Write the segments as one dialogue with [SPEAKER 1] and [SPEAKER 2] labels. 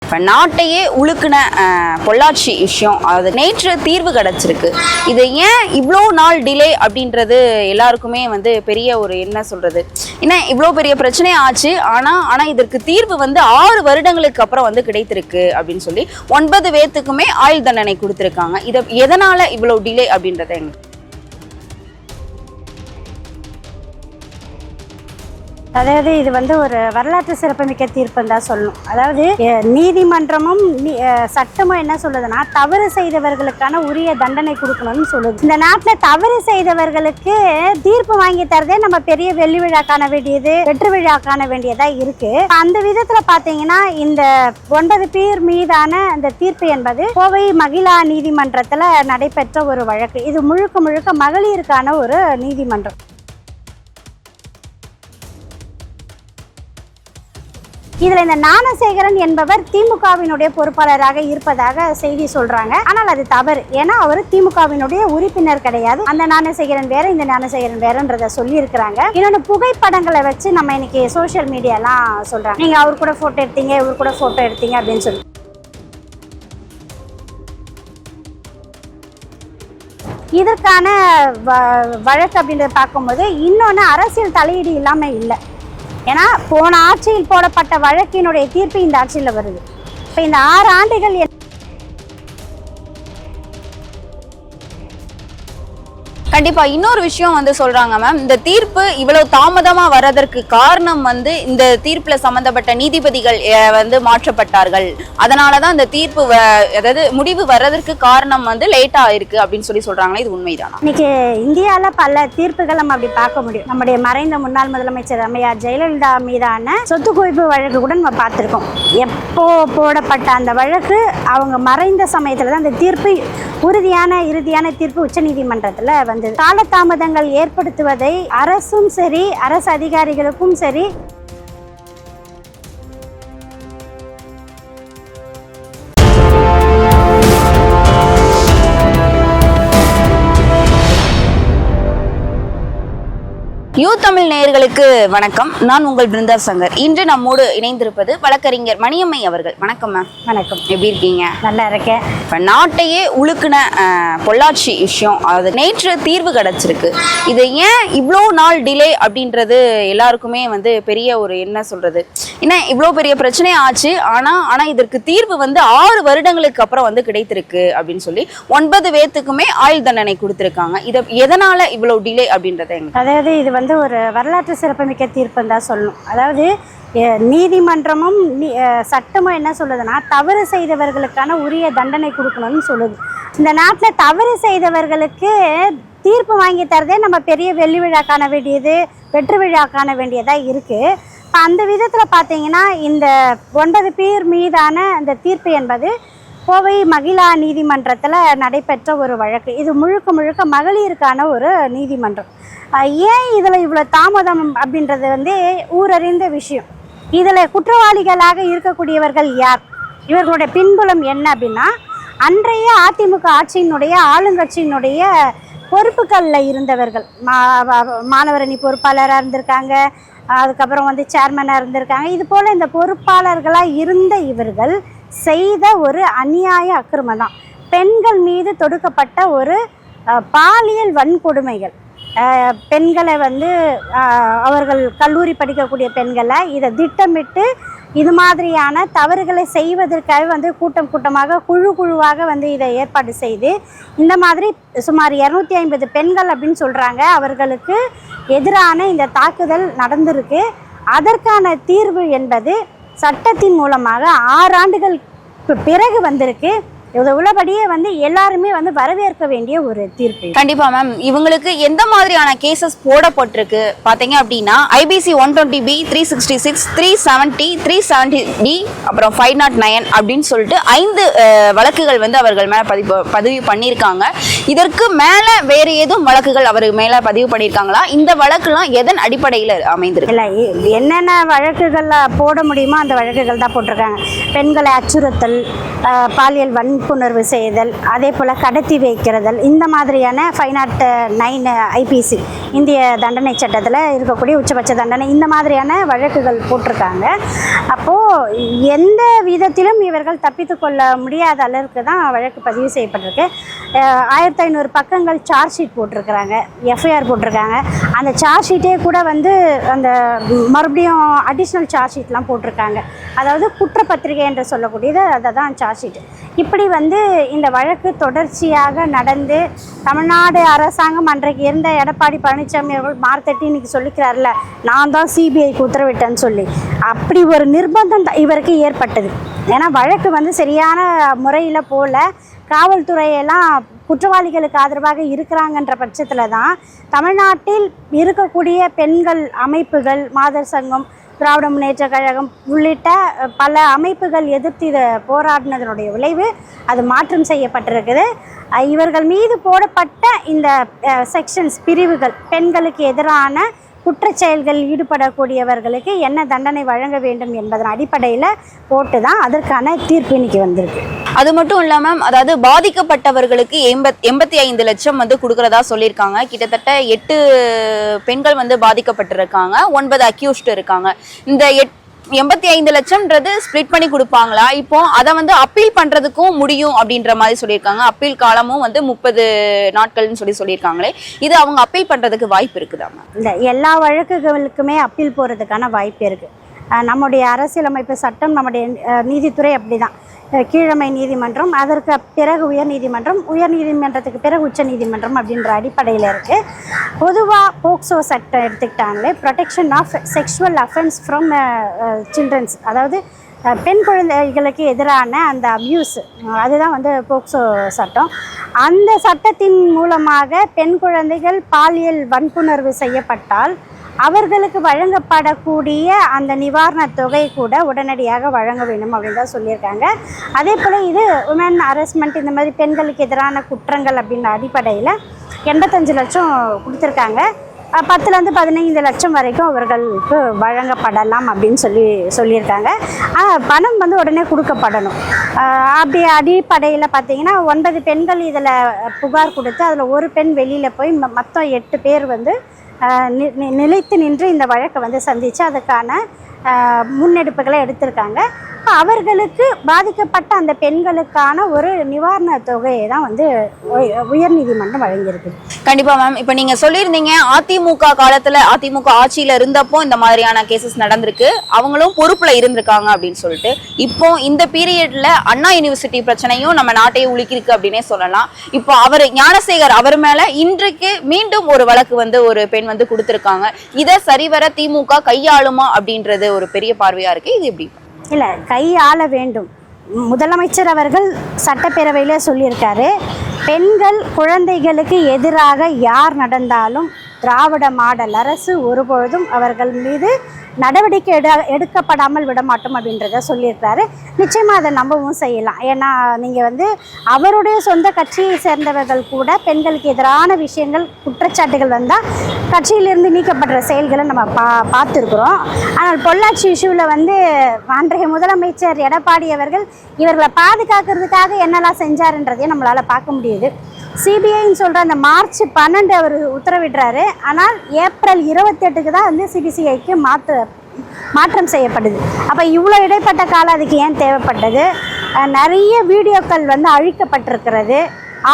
[SPEAKER 1] இப்போ நாட்டையே உழுக்குன பொள்ளாச்சி விஷயம் அது நேற்று தீர்வு கிடச்சிருக்கு. இது ஏன் இவ்வளோ நாள் டிலே அப்படின்றது எல்லாருக்குமே பெரிய ஒரு என்ன சொல்றது, ஏன்னா இவ்வளோ பெரிய பிரச்சனை ஆச்சு. ஆனால் இதற்கு தீர்வு 6 வருடங்களுக்கு அப்புறம் கிடைத்திருக்கு அப்படின்னு சொல்லி 9 பேத்துக்குமே ஆயுள் தண்டனை கொடுத்துருக்காங்க. இதை எதனால இவ்வளோ டிலே அப்படின்றத எங்களுக்கு
[SPEAKER 2] அதாவது இது ஒரு வரலாற்று சிறப்புமிக்க தீர்ப்புன்னு தான் சொல்லணும். அதாவது நீதிமன்றமும் சட்டமும் என்ன சொல்லுதுன்னா, தவறு செய்தவர்களுக்கான உரிய தண்டனை கொடுக்கணும்னு சொல்லுது. இந்த நாட்டில் தவறு செய்தவர்களுக்கு தீர்ப்பு வாங்கி தரதே நம்ம பெரிய வெள்ளி விழா காண வேண்டியது, வெற்றி விழா காண வேண்டியதா இருக்கு. அந்த விதத்துல பாத்தீங்கன்னா இந்த 9 பேர் மீதான இந்த தீர்ப்பு என்பது கோவை மகிழா நீதிமன்றத்துல நடைபெற்ற ஒரு வழக்கு. இது முழுக்க முழுக்க மகளிருக்கான ஒரு நீதிமன்றம். இதுல இந்த ஞானசேகரன் என்பவர் திமுகவினுடைய பொறுப்பாளராக இருப்பதாக செய்தி சொல்றாங்க. ஆனால் அது தவறு. ஏன்னா அவர் திமுகவினுடைய உறுப்பினர் கிடையாது. அந்த ஞானசேகரன் வேற, இந்த ஞானசேகரன் வேறன்றத சொல்லி இருக்கிறாங்க. இன்னொன்னு புகைப்படங்களை வச்சு நம்ம இன்னைக்கு சோசியல் மீடியாலாம் சொல்றாங்க, நீங்க அவர் கூட போட்டோ எடுத்தீங்க, இவர் கூட போட்டோ எடுத்தீங்க அப்படின்னு சொல்லி. இதற்கான வழக்கு அப்படின்றத பார்க்கும்போது இன்னொன்னு அரசியல் தலையீடு இல்லாம இல்லை. ஏன்னா போன ஆட்சியில் போடப்பட்ட வழக்கினுடைய தீர்ப்பு இந்த ஆட்சியில் வருது. இப்போ இந்த 6 ஆண்டுகள்
[SPEAKER 1] கண்டிப்பா இன்னொரு விஷயம் சொல்றாங்க மேம், இந்த தீர்ப்பு இவ்வளவு தாமதமா வர்றதற்கு காரணம் இந்த தீர்ப்புல சம்பந்தப்பட்ட நீதிபதிகள் மாற்றப்பட்டார்கள். அதனாலதான் இந்த தீர்ப்பு அதாவது முடிவு வர்றதற்கு காரணம் லேட்டா இருக்கு அப்படின்னு சொல்லி சொல்றாங்களே, இது உண்மைதானா?
[SPEAKER 2] இன்னைக்கு இந்தியால பல தீர்ப்புகள் நம்ம அப்படி பார்க்க முடியும். நம்முடைய மறைந்த முன்னாள் முதலமைச்சர் அம்மையார் ஜெயலலிதா மீதான சொத்து குவிப்பு வழக்கு கூட நம்ம பார்த்திருக்கோம். எப்போ போடப்பட்ட அந்த வழக்கு அவங்க மறைந்த சமயத்துல தான் அந்த தீர்ப்பு இறுதியான தீர்ப்பு உச்ச நீதிமன்றத்துல காலதாமதங்கள் ஏற்படுத்துவதை அரசும் சரி, அரசு அதிகாரிகளுக்கும் சரி,
[SPEAKER 1] யூ தமிழ் நேயர்களுக்கு வணக்கம். நான் உங்கள் பிருந்தா சங்கர். இன்று நம்மோடு இணைந்திருப்பது வழக்கறிஞர் மணியம்மை அவர்கள். வணக்கம் மேம்.
[SPEAKER 2] வணக்கம்.
[SPEAKER 1] எப்படி இருக்கீங்க?
[SPEAKER 2] நல்லா இருக்கேன்.
[SPEAKER 1] இப்போ நாட்டையே உழுக்குன பொள்ளாச்சி விஷயம் அது நேற்று தீர்வு கிடச்சிருக்கு. இது ஏன் இவ்வளோ நாள் டிலே அப்படின்றது எல்லாருக்குமே பெரிய ஒரு என்ன சொல்றது, ஏன்னா இவ்வளோ பெரிய பிரச்சனை ஆச்சு. ஆனால் இதற்கு தீர்வு 6 வருடங்களுக்கு அப்புறம் கிடைத்திருக்கு அப்படின்னு சொல்லி 9 பேத்துக்குமே ஆயுள் தண்டனை கொடுத்துருக்காங்க. இதை எதனால இவ்வளோ டிலே அப்படின்றத எங்களுக்கு
[SPEAKER 2] அதாவது இது ஒரு வரலாற்று சிறப்புமிக்க தீர்ப்புன்னு தான் சொல்லணும். அதாவது நீதிமன்றமும் சட்டமும் என்ன சொல்லுதுன்னா, தவறு செய்தவர்களுக்கான உரிய தண்டனை கொடுக்கணும்னு சொல்லுது. இந்த நாட்டில் தவறு செய்தவர்களுக்கு தீர்ப்பு வாங்கி தரதே நம்ம பெரிய வெள்ளி விழா காண வேண்டியது, வெற்றி விழா காண வேண்டியதா இருக்கு. அந்த விதத்தில் பார்த்தீங்கன்னா இந்த 9 பேர் மீதான இந்த தீர்ப்பு என்பது கோவை மகிழா நீதிமன்றத்தில் நடைபெற்ற ஒரு வழக்கு. இது முழுக்க முழுக்க மகளிருக்கான ஒரு நீதிமன்றம். ஏன் இதில் இவ்வளோ தாமதம் அப்படின்றது ஊரறிந்த விஷயம். இதில் குற்றவாளிகளாக இருக்கக்கூடியவர்கள் யார், இவர்களுடைய பின்புலம் என்ன அப்படின்னா, அன்றைய அதிமுக ஆட்சியினுடைய ஆளுங்கட்சியினுடைய பொறுப்புகளில் இருந்தவர்கள். மாணவரணி பொறுப்பாளராக இருந்திருக்காங்க, அதுக்கப்புறம் சேர்மனாக இருந்திருக்காங்க. இது போல் இந்த பொறுப்பாளர்களாக இருந்த இவர்கள் செய்த ஒரு அநியாய அக்கிரமம் தான் பெண்கள் மீது தொடுக்கப்பட்ட ஒரு பாலியல் வன்கொடுமைகள். பெண்களை அவர்கள் கல்லூரி படிக்கக்கூடிய பெண்களை இதை திட்டமிட்டு இது மாதிரியான தவறுகளை செய்வதற்காக கூட்டம் கூட்டமாக குழுவாக இதை ஏற்பாடு செய்து இந்த மாதிரி சுமார் 250 பெண்கள் அப்படின்னு சொல்கிறாங்க, அவர்களுக்கு எதிரான இந்த தாக்குதல் நடந்திருக்கு. அதற்கான தீர்வு என்பது சட்டத்தின் மூலமாக 6 ஆண்டுகள் பிறகு வந்திருக்கு. இது உள்ளபடியே எல்லாருமே வரவேற்க வேண்டிய ஒரு தீர்ப்பு.
[SPEAKER 1] கண்டிப்பா மேம். இவங்களுக்கு எந்த மாதிரியான கேசஸ் போடப்பட்டிருக்கு பாத்தீங்க அப்படின்னா, IBC 120B 366 370 370D அப்புறம் 509 அப்படின்னு சொல்லிட்டு 5 வழக்குகள் அவர்கள் மேல பதிவு பண்ணியிருக்காங்க. இதற்கு மேல வேற ஏதும் வழக்குகள் அவர் மேல பதிவு பண்ணியிருக்காங்களா? இந்த வழக்குலாம் எதன் அடிப்படையில் அமைந்திருக்கு?
[SPEAKER 2] இல்லை, என்னென்ன வழக்குகள்ல போட முடியுமோ அந்த வழக்குகள் தான் போட்டிருக்காங்க. பெண்களை அச்சுறுத்தல், பாலியல் வன்புணர்வு செய்தல், அதே போல் கடத்தி வைக்கிறதல், இந்த மாதிரியான 509 IPC இந்திய தண்டனை சட்டத்தில் இருக்கக்கூடிய உச்சபட்ச தண்டனை, இந்த மாதிரியான வழக்குகள் போட்டிருக்காங்க. அப்போது எந்த விதத்திலும் இவர்கள் தப்பித்து கொள்ள முடியாத அளவுக்கு தான் வழக்கு பதிவு செய்யப்பட்டிருக்கு. 1500 பக்கங்கள் சார்ஜ் ஷீட் போட்டிருக்கிறாங்க, எஃப்ஐஆர் போட்டிருக்காங்க. அந்த சார்ஜ் ஷீட்டே கூட வந்து அந்த மறுபடியும் அடிஷ்னல் சார்ஜ் ஷீட்லாம் போட்டிருக்காங்க. அதாவது குற்றப்பத்திரிகை என்று சொல்லக்கூடியது அதை தான் சார்ஜ் ஷீட். இப்படி வந்து இந்த வழக்கு தொடர்ச்சியாக நடந்து தமிழ்நாடு அரசாங்கம் அன்றைக்கு இருந்த எடப்பாடி பழனிசாமி அவர்கள் மார்த்தட்டி இன்னைக்கு சொல்லிக்கிறார்ல, நான் தான் சிபிஐக்கு உத்தரவிட்டேன்னு சொல்லி, அப்படி ஒரு நிர்பந்தம் இவருக்கு ஏற்பட்டது. ஏன்னா வழக்கு வந்து சரியான முறையில் போல, காவல்துறையெல்லாம் குற்றவாளிகளுக்கு ஆதரவாக இருக்கிறாங்கன்ற பட்சத்தில் தான் தமிழ்நாட்டில் இருக்கக்கூடிய பெண்கள் அமைப்புகள், மாதர் சங்கம், திராவிட முன்னேற்ற கழகம் உள்ளிட்ட பல அமைப்புகள் எதிர்த்து இதை போராடினதனுடைய விளைவு அது மாற்றம் செய்யப்பட்டிருக்குது. இவர்கள் மீது போடப்பட்ட இந்த செக்ஷன்ஸ், பிரிவுகள், பெண்களுக்கு எதிரான குற்றச்செயல்களில் ஈடுபடக்கூடியவர்களுக்கு என்ன தண்டனை வழங்க வேண்டும் என்பதன் அடிப்படையில் போட்டு தான் அதற்கான தீர்ப்பு இன்னைக்கு வந்திருக்கு.
[SPEAKER 1] அது மட்டும் இல்லாம, அதாவது பாதிக்கப்பட்டவர்களுக்கு 85 லட்சம் வந்து கொடுக்கறதா சொல்லியிருக்காங்க. கிட்டத்தட்ட 8 பெண்கள் வந்து பாதிக்கப்பட்டிருக்காங்க, 9 அக்யூஸ்ட் இருக்காங்க. இந்த 85 லட்சம்ன்றது ஸ்பிளிட் பண்ணி கொடுப்பாங்களா? இப்போ அதை வந்து அப்பீல் பண்றதுக்கும் முடியும் அப்படின்ற மாதிரி சொல்லியிருக்காங்க. அப்பீல் காலமும் வந்து 30 நாட்கள்னு சொல்லியிருக்காங்களே, இது அவங்க அப்பீல் பண்றதுக்கு வாய்ப்பு இருக்குதாமா?
[SPEAKER 2] இல்லை, எல்லா வழக்குகளுக்குமே அப்பீல் போகிறதுக்கான வாய்ப்பு இருக்குது. நம்முடைய அரசியலமைப்பு சட்டம், நம்முடைய நீதித்துறை அப்படி தான். கீழமை நீதிமன்றம், அதற்கு பிறகு உயர்நீதிமன்றம், உயர்நீதிமன்றத்துக்கு பிறகு உச்ச நீதிமன்றம் அப்படின்ற அடிப்படையில் இருக்குது. பொதுவாக போக்சோ சட்டம் எடுத்துக்கிட்டாங்களே, protection of sexual offence from childrens, அதாவது பெண் குழந்தைகளுக்கு எதிரான அந்த அப்யூஸ், அதுதான் வந்து போக்சோ சட்டம். அந்த சட்டத்தின் மூலமாக பெண் குழந்தைகள் பாலியல் வன்புணர்வு செய்யப்பட்டால் அவர்களுக்கு வழங்கப்படக்கூடிய அந்த நிவாரணத் தொகை கூட உடனடியாக வழங்க வேண்டும் அப்படின்னு தான் சொல்லியிருக்காங்க. அதே போல் இது உமன் ஹராஸ்மெண்ட், இந்த மாதிரி பெண்களுக்கு எதிரான குற்றங்கள் அப்படின்ற அடிப்படையில் 85 லட்சம் கொடுத்துருக்காங்க. 10லேருந்து 15 லட்சம் வரைக்கும் அவர்களுக்கு வழங்கப்படலாம் அப்படின்னு சொல்லியிருக்காங்க. பணம் வந்து உடனே கொடுக்கப்படணும். அப்படி அடிப்படையில் பார்த்தீங்கன்னா 9 பெண்கள் இதில் புகார் கொடுத்து அதில் ஒரு பெண் வெளியில் போய் மொத்தம் 8 பேர் வந்து நிலைத்து நின்று இந்த வழக்கை வந்து சந்தித்து அதுக்கான முன்னெடுப்புகளை எடுத்திருக்காங்க. அவர்களுக்கு பாதிக்கப்பட்ட அந்த பெண்களுக்கான ஒரு நிவாரண தொகையை தான் வந்து உயர்நீதிமன்றம் வழங்கியிருக்கு.
[SPEAKER 1] கண்டிப்பா மேம். இப்ப நீங்க சொல்லியிருந்தீங்க அதிமுக காலத்துல, அதிமுக ஆட்சியில இருந்தப்போ இந்த மாதிரியான கேசஸ் நடந்திருக்கு, அவங்களும் பொறுப்புல இருந்திருக்காங்க அப்படின்னு சொல்லிட்டு. இப்போ இந்த பீரியட்ல அண்ணா யூனிவர்சிட்டி பிரச்சனையும் நம்ம நாட்டையே உலுக்கிருக்கு அப்படின்னே சொல்லலாம். இப்போ அவர் ஞானசேகர் அவர் மேல இன்றைக்கு மீண்டும் ஒரு வழக்கு வந்து ஒரு பெண் வந்து கொடுத்திருக்காங்க. இதை சரிவர திமுக கையாளுமா அப்படின்றது ஒரு பெரிய பார்வையா இருக்கு. இது எப்படி?
[SPEAKER 2] இல்லை, கையாள வேண்டும். முதலமைச்சர் அவர்கள் சட்டப்பேரவையில் சொல்லியிருக்காரு, பெண்கள் குழந்தைகளுக்கு எதிராக யார் நடந்தாலும் திராவிட மாடல் அரசு ஒருபொழுதும் அவர்கள் மீது நடவடிக்கை எடுக்கப்படாமல் விடமாட்டோம் அப்படின்றத சொல்லியிருக்காரு. நிச்சயமாக அதை நம்பவும் செய்யலாம். ஏன்னா நீங்கள் வந்து அவருடைய சொந்த கட்சியை சேர்ந்தவர்கள் கூட பெண்களுக்கு எதிரான விஷயங்கள், குற்றச்சாட்டுகள் வந்தால் கட்சியிலிருந்து நீக்கப்படுற செயல்களை நம்ம பார்த்துருக்குறோம். ஆனால் பொள்ளாச்சி இஷ்யூவில் வந்து அன்றைய முதலமைச்சர் எடப்பாடி அவர்கள் இவர்களை பாதுகாக்கிறதுக்காக என்னெல்லாம் செஞ்சாருன்றதையும் நம்மளால் பார்க்க முடியுது. சிபிஐன்னு சொல்கிற அந்த மார்ச் 12 அவர் உத்தரவிடுறாரு. ஆனால் ஏப்ரல் 28க்கு தான் வந்து சிபிசிஐக்கு மாற்றம் செய்யப்படுது. அப்போ இவ்வளோ இடைப்பட்ட காலம் அதுக்கு ஏன் தேவைப்பட்டது? நிறைய வீடியோக்கள் வந்து அழிக்கப்பட்டிருக்கிறது,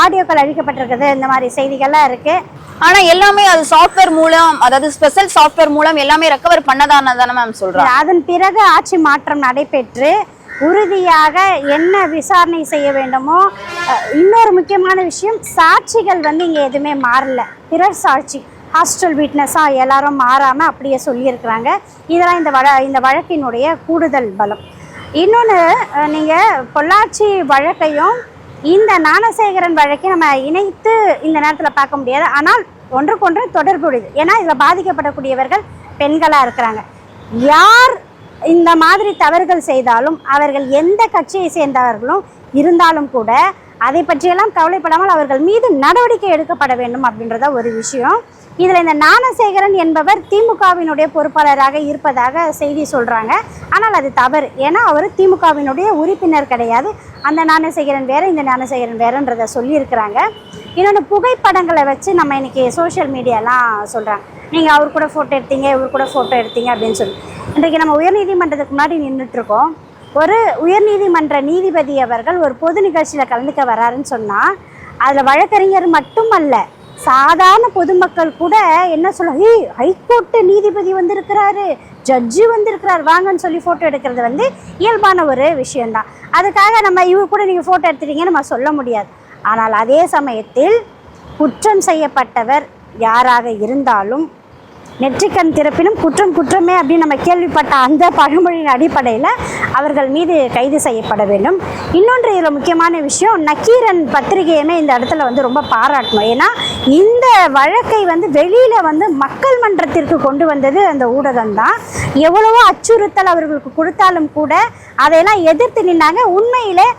[SPEAKER 2] ஆடியோக்கள் அழிக்கப்பட்டிருக்கிறது, இந்த மாதிரி செய்திகள்லாம் இருக்குது.
[SPEAKER 1] ஆனால் எல்லாமே அது சாஃப்ட்வேர் மூலம், அதாவது ஸ்பெஷல் சாஃப்ட்வேர் மூலம் எல்லாமே ரெக்கவர் பண்ணதானே மேம் சொல்கிறேன்.
[SPEAKER 2] அதன் பிறகு ஆட்சி மாற்றம் நடைபெற்று உறுதியாக என்ன விசாரணை செய்ய வேண்டுமோ. இன்னொரு முக்கியமான விஷயம், சாட்சிகள் வந்து இங்கே எதுவுமே மாறல. பிறர் சாட்சி, ஹாஸ்டல் விட்னஸாக எல்லாரும் மாறாமல் அப்படியே சொல்லியிருக்கிறாங்க. இதெல்லாம் இந்த வழக்கினுடைய கூடுதல் பலம். இன்னொன்று, நீங்கள் பொள்ளாச்சி வழக்கையும் இந்த ஞானசேகரன் வழக்கையும் நம்ம இணைத்து இந்த நேரத்தில் பார்க்க முடியாது. ஆனால் ஒன்றுக்கொன்று தொடர்புடையது. ஏன்னா இதில் பாதிக்கப்படக்கூடியவர்கள் பெண்களாக இருக்கிறாங்க. யார் இந்த மாதிரி தவறுகள் செய்தாலும், அவர்கள் எந்த கட்சியை சேர்ந்தவர்களும் இருந்தாலும் கூட அதை பற்றியெல்லாம் கவலைப்படாமல் அவர்கள் மீது நடவடிக்கை எடுக்கப்பட வேண்டும் அப்படின்றத ஒரு விஷயம். இதில் இந்த ஞானசேகரன் என்பவர் திமுகவினுடைய பொறுப்பாளராக இருப்பதாக செய்தி சொல்கிறாங்க. ஆனால் அது தவறு. ஏன்னா அவர் திமுகவினுடைய உறுப்பினர் கிடையாது. அந்த ஞானசேகரன் வேறு, இந்த ஞானசேகரன் வேறுன்றதை சொல்லியிருக்கிறாங்க. இன்னொன்று புகைப்படங்களை வச்சு நம்ம இன்னைக்கு சோஷியல் மீடியாலாம் சொல்கிறாங்க, நீங்கள் அவர் கூட ஃபோட்டோ எடுத்தீங்க, இவர் கூட ஃபோட்டோ எடுத்தீங்க அப்படின்னு சொல்லி. இன்றைக்கு நம்ம உயர்நீதிமன்றத்துக்கு முன்னாடி நின்றுட்டுருக்கோம். ஒரு உயர்நீதிமன்ற நீதிபதி அவர்கள் ஒரு பொது நிகழ்ச்சியில் கலந்துக்க வராருன்னு சொன்னால் அதில் வழக்கறிஞர் மட்டுமல்ல, சாதாரண பொதுமக்கள் கூட என்ன சொல்லுவாங்க, ஹைகோர்ட்டு நீதிபதி வந்திருக்கிறாரு, ஜட்ஜு வந்திருக்கிறார், வாங்கன்னு சொல்லி ஃபோட்டோ எடுக்கிறது வந்து இயல்பான ஒரு விஷயந்தான். அதுக்காக நம்ம இவர் கூட நீங்கள் ஃபோட்டோ எடுத்துட்டீங்கன்னு நம்ம சொல்ல முடியாது. ஆனால் அதே சமயத்தில் குற்றம் செய்யப்பட்டவர் யாராக இருந்தாலும் நெற்றிக்கண் திறப்பினும் குற்றம் குற்றமே அப்படின்னு நம்ம கேள்விப்பட்ட அந்த பழமொழியின் அடிப்படையில் அவர்கள் மீது கைது செய்யப்பட வேண்டும். இன்னொன்று இதில் முக்கியமான விஷயம், நக்கீரன் பத்திரிகையுமே இந்த இடத்துல வந்து ரொம்ப பாராட்டணும். ஏன்னா இந்த வழக்கை வந்து வெளியில் வந்து மக்கள் மன்றத்திற்கு கொண்டு வந்தது அந்த ஊடகம்தான். எவ்வளவோ அச்சுறுத்தல் அவர்களுக்கு கொடுத்தாலும் கூட அதையெல்லாம் எதிர்த்து நின்னாங்க. உண்மையிலே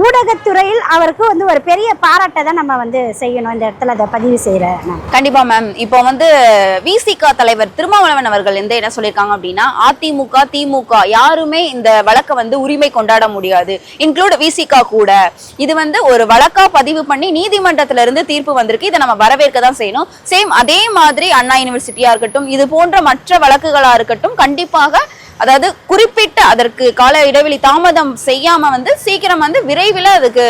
[SPEAKER 2] ஊடகத்துறையில் அவருக்கு வந்து ஒரு பெரிய பாராட்டை தான் நம்ம வந்து செய்யணும். இந்த இடத்துல அதை பதிவு செய்கிறேன்.
[SPEAKER 1] கண்டிப்பா மேம். இப்போ வந்து விசிக தலைவர் திருமாவளவன் அவர்கள் என்ன சொல்லியிருக்காங்க அப்படின்னா, அதிமுக திமுக யாருமே இந்த வழக்கை வந்து உரிமை கொண்டாட முடியாது, இன்க்ளூட் விசிக கூட. இது வந்து ஒரு வழக்கா பதிவு பண்ணி நீதிமன்றத்துல இருந்து தீர்ப்பு வந்திருக்கு, இதை நம்ம வரவேற்க தான் செய்யணும். சேம் அதே மாதிரி அண்ணா யூனிவர்சிட்டியா இருக்கட்டும், இது போன்ற மற்ற வழக்குகளா இருக்கட்டும், கண்டிப்பாக அதாவது குறிப்பிட்ட அதற்கு கால இடைவெளி தாமதம் செய்யாம வந்து சீக்கிரம் வந்து விரைவில் அதுக்கு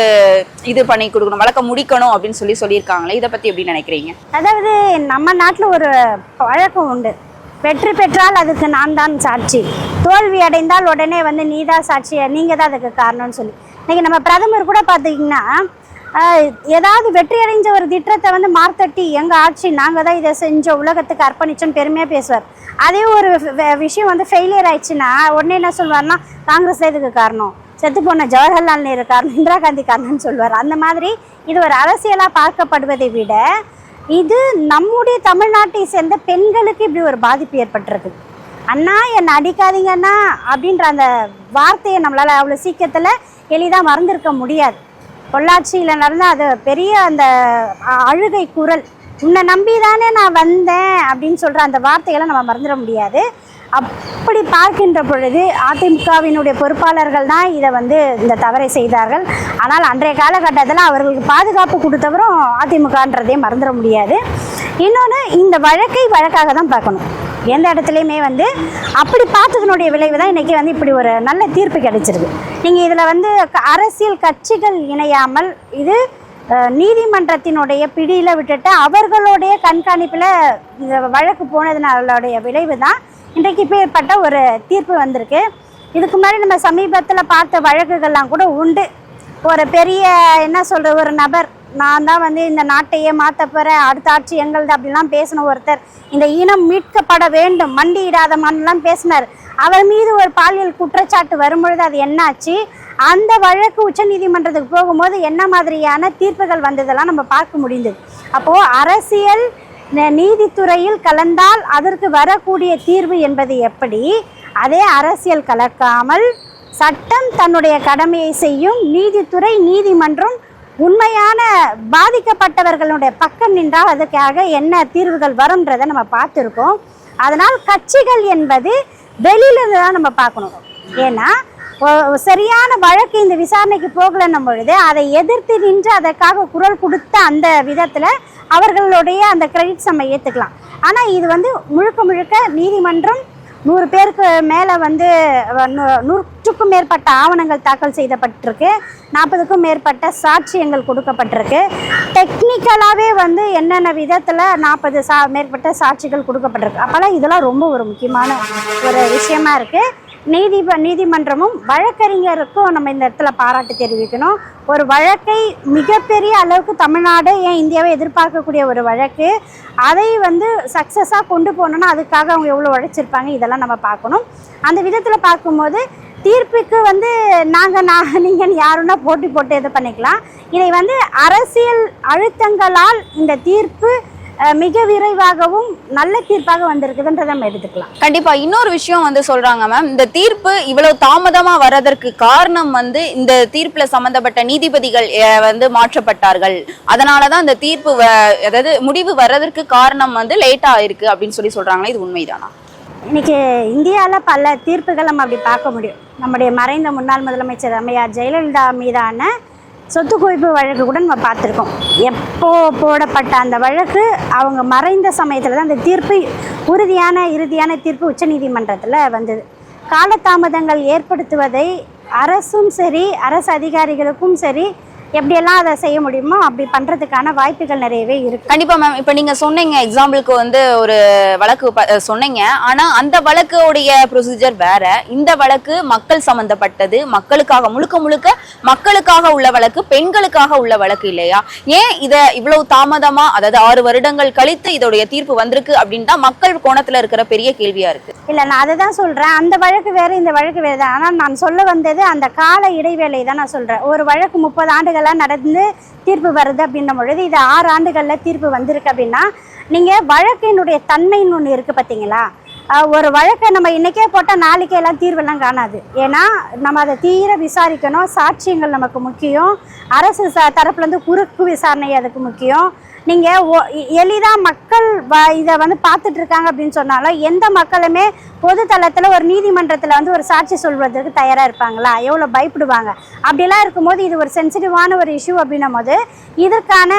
[SPEAKER 1] இது பண்ணி கொடுக்கணும், வழக்க முடிக்கணும் அப்படின்னு சொல்லியிருக்காங்களே, இதை பத்தி எப்படி நினைக்கிறீங்க?
[SPEAKER 2] அதாவது நம்ம நாட்டில் ஒரு வழக்கம் உண்டு, வெற்றி பெற்றால் அதுக்கு நான் தான் சாட்சி, தோல்வி அடைந்தால் உடனே வந்து நீதான் சாட்சி, நீங்கள் தான் அதுக்கு காரணம்னு சொல்லி. இன்னைக்கு நம்ம பிரதமர் கூட பார்த்தீங்கன்னா ஏதாவது வெற்றி அடைஞ்ச ஒரு திட்டத்தை வந்து மார்த்தட்டி எங்கள் ஆட்சி நாங்கள் தான் இதை செஞ்சோம், உலகத்துக்கு அர்ப்பணிச்சோன்னு பெருமையாக பேசுவார். அதே ஒரு விஷயம் வந்து ஃபெயிலியர் ஆயிடுச்சுன்னா உடனே என்ன சொல்வார்னா, காங்கிரஸ் தான் இதுக்கு காரணம், செத்து போன ஜவஹர்லால் நேரு காரணம், இந்திரா காந்தி காரணம்னு சொல்வார். அந்த மாதிரி இது ஒரு அரசியலாக பார்க்கப்படுவதை விட இது நம்முடைய தமிழ்நாட்டை சேர்ந்த பெண்களுக்கு இப்படி ஒரு பாதிப்பு ஏற்பட்டிருக்கு. அண்ணா என்னை அடிக்காதீங்கண்ணா அப்படின்ற அந்த வார்த்தையை நம்மளால் அவ்வளோ சீக்கிரத்தில் எளிதாக மறந்துருக்க முடியாது. பொள்ளாச்சியில் நடந்த அது பெரிய அந்த அழுகை குரல், உன்னை நம்பி தானே நான் வந்தேன் அப்படின்னு சொல்கிற அந்த வார்த்தைகளை நம்ம மறந்துட முடியாது. அப்படி பார்க்கின்ற பொழுது அதிமுகவினுடைய பொறுப்பாளர்கள் தான் இதை வந்து இந்த தவறை செய்தார்கள். ஆனால் அன்றைய காலகட்டத்தில் அவர்களுக்கு பாதுகாப்பு கொடுத்தவரும் அதிமுகன்றதையும் மறந்துட முடியாது. இன்னொன்று, இந்த வழக்கை வழக்காக தான் பார்க்கணும். எந்த இடத்துலையுமே வந்து அப்படி பார்த்ததுனுடைய விளைவு தான் இன்றைக்கி வந்து இப்படி ஒரு நல்ல தீர்ப்பு கிடைச்சிருக்கு. நீங்கள் இதில் வந்து அரசியல் கட்சிகள் இணையாமல் இது நீதிமன்றத்தினுடைய பிடியில் விட்டுட்டு அவர்களுடைய கண்காணிப்பில் இந்த வழக்கு போனதுனாலுடைய விளைவு தான் இன்றைக்கு இப்பேற்பட்ட ஒரு தீர்ப்பு வந்திருக்கு. இதுக்கு முன்னாடி நம்ம சமீபத்தில் பார்த்த வழக்குகள்லாம் கூட உண்டு. ஒரு பெரிய என்ன சொல்கிற ஒரு நபர், நான் தான் வந்து இந்த நாட்டையே மாற்ற போகிறேன், அடுத்த ஆட்சி எங்களது அப்படிலாம் பேசின ஒருத்தர், இந்த இனம் மீட்கப்பட வேண்டும், மண்டியிடாத மண்ணெலாம் பேசினார். அவர் மீது ஒரு பாலியல் குற்றச்சாட்டு வரும்பொழுது அது என்னாச்சு, அந்த வழக்கு உச்ச நீதிமன்றத்துக்கு போகும்போது என்ன மாதிரியான தீர்ப்புகள் வந்ததெல்லாம் நம்ம பார்க்க முடிந்தது. அப்போது அரசியல் நீதித்துறையில் கலந்தால் அதற்கு வரக்கூடிய தீர்வு என்பது எப்படி, அதே அரசியல் கலக்காமல் சட்டம் தன்னுடைய கடமையை செய்யும், நீதித்துறை நீதிமன்றம் உண்மையான பாதிக்கப்பட்டவர்களுடைய பக்கம் நின்றால் அதுக்காக என்ன தீர்வுகள் வரும்ன்றதை நம்ம பார்த்துருக்கோம். அதனால் கட்சிகள் என்பது வெளியிலிருந்து தான் நம்ம பார்க்கணும். ஏன்னா சரியான வழக்கு இந்த விசாரணைக்கு போகலன்னும் பொழுது அதை எதிர்த்து நின்று அதற்காக குரல் கொடுத்த அந்த விதத்தில் அவர்களுடைய அந்த கிரெடிட்ஸ் நம்ம ஏற்றுக்கலாம். ஆனால் இது வந்து முழுக்க முழுக்க நீதிமன்றம் 100 பேருக்கு மேலே வந்து 100க்கும் மேற்பட்ட ஆவணங்கள் தாக்கல் செய்யப்பட்டிருக்கு, 40க்கும் மேற்பட்ட சாட்சியங்கள் கொடுக்கப்பட்டிருக்கு. டெக்னிக்கலாகவே வந்து என்னென்ன விதத்தில் 40 மேற்பட்ட சாட்சிகள் கொடுக்கப்பட்டிருக்கு. அப்போல்லாம் இதெல்லாம் ரொம்ப ஒரு முக்கியமான ஒரு விஷயமா இருக்குது. நீதிமன்றமும் வழக்கறிஞருக்கும் நம்ம இந்த இடத்துல பாராட்டு தெரிவிக்கணும். ஒரு வழக்கை மிகப்பெரிய அளவுக்கு தமிழ்நாடு ஏன் இந்தியாவை எதிர்பார்க்கக்கூடிய ஒரு வழக்கு, அதை வந்து சக்ஸஸாக கொண்டு போகணுன்னா அதுக்காக அவங்க எவ்வளோ உழைச்சிருப்பாங்க, இதெல்லாம் நம்ம பார்க்கணும். அந்த விதத்தில் பார்க்கும்போது தீர்ப்புக்கு வந்து நீங்கள் யாருன்னா போட்டு இது பண்ணிக்கலாம். இதை வந்து அரசியல் அழுத்தங்களால் இந்த தீர்ப்பு மிக விரைவாகவும் நல்ல தீர்ப்பாக வந்திருக்குதுன்றதை நம்ம எடுத்துக்கலாம்.
[SPEAKER 1] கண்டிப்பா. இன்னொரு விஷயம் வந்து சொல்றாங்க மேம், இந்த தீர்ப்பு இவ்வளவு தாமதமா வர்றதற்கு காரணம் வந்து இந்த தீர்ப்புல சம்பந்தப்பட்ட நீதிபதிகள் வந்து மாற்றப்பட்டார்கள், அதனாலதான் இந்த தீர்ப்பு அதாவது முடிவு வர்றதற்கு காரணம் வந்து லேட்டா இருக்கு அப்படின்னு சொல்றாங்களே, இது உண்மைதானா?
[SPEAKER 2] இன்னைக்கு இந்தியாவில் பல தீர்ப்புகள் நம்ம அப்படி பார்க்க முடியும். நம்முடைய மறைந்த முன்னாள் முதலமைச்சர் அம்மையார் ஜெயலலிதா மீதான சொத்து குவிப்பு வழக்கு கூட நம்ம பார்த்துருக்கோம். எப்போ போடப்பட்ட அந்த வழக்கு அவங்க மறைந்த சமயத்தில் தான் அந்த தீர்ப்பு இறுதியான தீர்ப்பு உச்சநீதிமன்றத்தில் வந்தது. காலதாமதங்கள் ஏற்படுத்துவதை அரசும் சரி அரசு அதிகாரிகளுக்கும் சரி எப்படியெல்லாம் அதை செய்ய முடியுமோ அப்படி பண்றதுக்கான வாய்ப்புகள் நிறையவே இருக்கு.
[SPEAKER 1] கண்டிப்பா மேம். இப்ப நீங்க சொன்னீங்க எக்ஸாம்பிளுக்கு வந்து ஒரு வழக்கு சொன்னீங்க. ஆனா அந்த வழக்குடைய ப்ரொசீஜர் வேற, இந்த வழக்கு மக்கள் சம்பந்தப்பட்டது, மக்களுக்காக முழுக்க மக்களுக்காக உள்ள வழக்கு, பெண்களுக்காக உள்ள வழக்கு இல்லையா? ஏன் இத இவ்வளவு தாமதமா, அதாவது 6 வருடங்கள் கழித்து இதோடைய தீர்ப்பு வந்திருக்கு அப்படின்னு தான் மக்கள் கோணத்துல இருக்கிற பெரிய கேள்வியா இருக்கு.
[SPEAKER 2] இல்ல, நான் அதை தான் சொல்றேன். அந்த வழக்கு வேற இந்த வழக்கு வேறு தான். ஆனால் நான் சொல்ல வந்தது அந்த கால இடைவேளை தான் நான் சொல்றேன். ஒரு வழக்கு 30 ஆண்டுகளாக நடந்து தீர்ப்பு வருது அப்படின்ற பொழுது இது 6 ஆண்டுகளில் தீர்ப்பு வந்திருக்கு அப்படின்னா நீங்கள் வழக்கினுடைய தன்மைன்னு ஒன்று இருக்குது பார்த்தீங்களா? ஒரு வழக்கை நம்ம இன்றைக்கே போட்டால் நாளைக்கே எல்லாம் தீர்வெல்லாம் காணாது. ஏன்னா நம்ம அதை தீர விசாரிக்கணும். சாட்சியங்கள் நமக்கு முக்கியம். அரசு தரப்புலேருந்து குறுக்கு விசாரணை அதுக்கு முக்கியம். நீங்கள் எளிதாக மக்கள் இதை வந்து பார்த்துட்டு இருக்காங்க அப்படின்னு சொன்னாலும் எந்த மக்களுமே பொது தளத்தில் ஒரு நீதிமன்றத்தில் வந்து ஒரு சாட்சி சொல்வதற்கு தயாராக இருப்பாங்களா? எவ்வளோ பயப்படுவாங்க. அப்படிலாம் இருக்கும்போது இது ஒரு சென்சிட்டிவான ஒரு இஷ்யூ அப்படின்னும் போது இதற்கான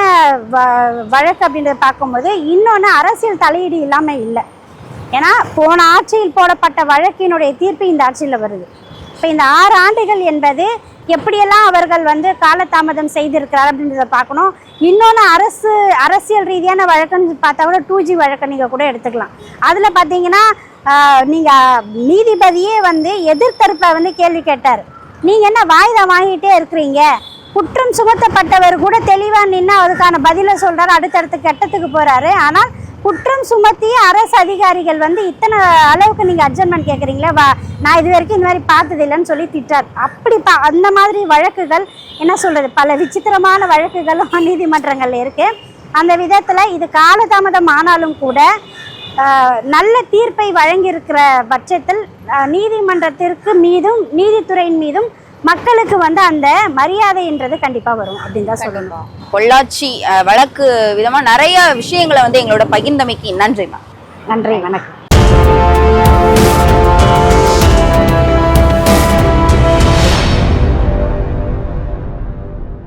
[SPEAKER 2] வழக்கு அப்படின்றத பார்க்கும்போது இன்னொன்று அரசியல் தலையீடு இல்லாமல் இல்லை. ஏன்னா போன ஆட்சியில் போடப்பட்ட வழக்கினுடைய தீர்ப்பு இந்த ஆட்சியில் வருது. இப்போ இந்த 6 ஆண்டுகள் என்பது எப்படியெல்லாம் அவர்கள் வந்து காலதாமதம் செய்திருக்கிறார் அப்படின்றத பார்க்கணும். இன்னொன்று அரசியல் ரீதியான வழக்குன்னு பார்த்தா கூட 2G வழக்கை நீங்கள் கூட எடுத்துக்கலாம். அதில் பார்த்தீங்கன்னா நீங்கள் நீதிபதியே வந்து எதிர்த்தரப்பை வந்து கேள்வி கேட்டார். நீங்கள் என்ன வாய்தா வாங்கிட்டே இருக்கிறீங்க? குற்றம் சுமத்தப்பட்டவர் கூட தெளிவாக நின்று அதுக்கான பதிலை சொல்கிறாரு, அடுத்தடுத்த கட்டத்துக்கு போகிறாரு. ஆனால் குற்றம் சுமத்திய அரசு அதிகாரிகள் வந்து இத்தனை அளவுக்கு நீங்கள் அட்ஜஸ்ட்மெண்ட் கேட்குறீங்களா? நான் இது வரைக்கும் இந்த மாதிரி பார்த்தது இல்லைன்னு சொல்லி திட்டார். அப்படி அந்த மாதிரி வழக்குகள் என்ன சொல்கிறது, பல விசித்திரமான வழக்குகளும் நீதிமன்றங்களில் இருக்குது. அந்த விதத்தில் இது காலதாமதம் ஆனாலும் கூட நல்ல தீர்ப்பை வழங்கியிருக்கிற பட்சத்தில் நீதிமன்றத்திற்கு மீதும் நீதித்துறையின் மீதும் மக்களுக்கு வந்து அந்த மரியாதைன்றது கண்டிப்பா வரும் அப்படின்னு தான் சொல்லணும்.
[SPEAKER 1] பொள்ளாச்சி வழக்கு விதமா நிறைய விஷயங்களை வந்து எங்களோட பகிர்ந்தமைக்கு நன்றி மேம்.
[SPEAKER 2] நன்றி, வணக்கம்.